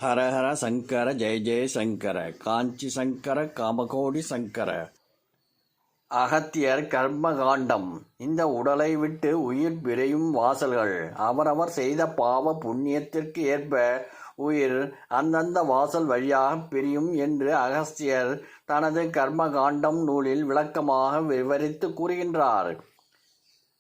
ஹரஹர சங்கர ஜெய ஜெய சங்கர காஞ்சி சங்கர காமகோடி சங்கர. அகத்தியர் கர்மகாண்டம். இந்த உடலை விட்டு உயிர் பிரியும் வாசல்கள் அவரவர் செய்த பாவ புண்ணியத்திற்கு ஏற்ப உயிர் அந்தந்த வாசல் வழியாக பிரியும் என்று அகஸ்தியர் தனது கர்மகாண்டம் நூலில் விளக்கமாக விவரித்து கூறுகின்றார்.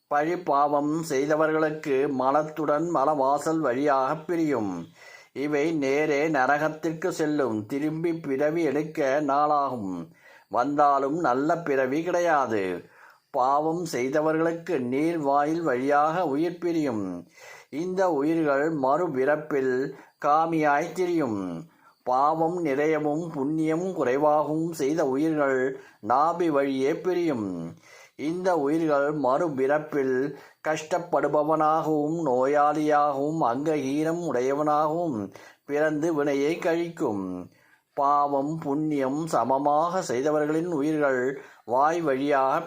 பழி பாவம் செய்தவர்களுக்கு மலத்துடன் மலவாசல் வழியாக பிரியும். இவை நேரே நரகத்திற்கு செல்லும். திரும்பி பிறவி எடுக்க நாளாகும். வந்தாலும் நல்ல பிறவி கிடையாது. பாவம் செய்தவர்களுக்கு நீர் வாயில் வழியாக உயிர் பிரியும். இந்த உயிர்கள் மறுபிறப்பில் காமியாய் திரியும். பாவம் நிறையவும் புண்ணியம் குறைவாகவும் செய்த உயிர்கள் நாபி வழியே பிரியும். இந்த உயிர்கள் மறுபிறப்பில் கஷ்டப்படுபவனாகவும் நோயாளியாகவும் அங்கஹீனம் உடையவனாகவும் பிறந்து வினையை கழிக்கும். பாவம் புண்ணியம் சமமாக செய்தவர்களின் உயிர்கள் வாய் வழியாக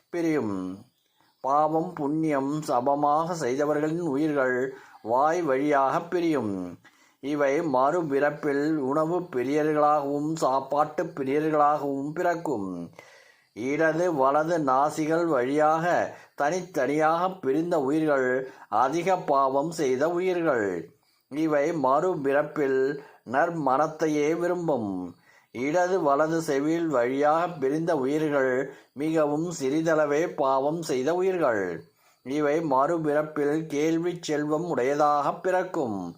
பிரியும். பாவம் புண்ணியம் சமமாக செய்தவர்களின் உயிர்கள் வாய் வழியாக பிரியும். இவை மறுபிறப்பில் உணவு பிரியர்களாகவும் சாப்பாட்டு பிரியர்களாகவும் பிறக்கும். இடது வலது நாசிகள் வழியாக தனித்தனியாக பிரிந்த உயிர்கள் அதிக பாவம் செய்த உயிர்கள். இவை மறுபிறப்பில் நற்மனத்தையே விரும்பும். இடது வலது செவியில் வழியாக பிரிந்த உயிர்கள் மிகவும் சிறிதளவே பாவம் செய்த உயிர்கள். இவை மறுபிறப்பில் கேள்வி செல்வம் உடையதாக பிறக்கும்.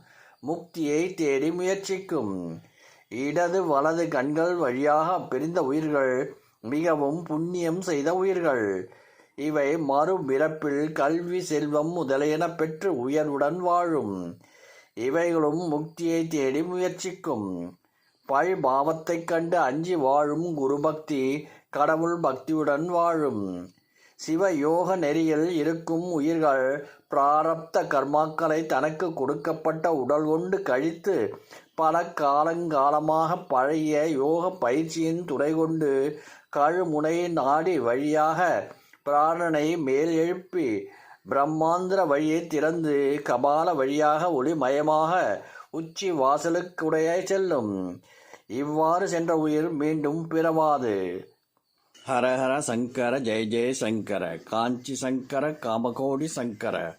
முக்தியை தேடி முயற்சிக்கும். இடது வலது கண்கள் வழியாக பிரிந்த உயிர்கள் மிகவும் புண்ணியம் செய்த உயிர்கள். இவை மறுபிறப்பில் கல்வி செல்வம் முதலியன பெற்று உயர்வுடன் வாழும். இவைகளும் முக்தியை தேடி முயற்சிக்கும். பழி பாவத்தைக் கண்டு அஞ்சி வாழும் குரு பக்தி கடவுள் பக்தியுடன் வாழும். சிவயோக நெறியில் இருக்கும் உயிர்கள் பிராரப்த கர்மாக்களை தனக்கு கொடுக்கப்பட்ட உடல் கொண்டு கழித்து பல காலங்காலமாக பழைய யோக பயிற்சியின் துணை கொண்டு கழுமுனை நாடி வழியாக பிராணனை மேல் எழுப்பி பிரம்மாந்திர வழியை திறந்து கபால வழியாக ஒளிமயமாக உச்சி வாசலுக்குடைய செல்லும். இவ்வாறு சென்ற உயிர் மீண்டும் பிறவாது. ஹரஹர சங்கர ஜெய ஜெய சங்கர காஞ்சி சங்கர காமகோடி சங்கர.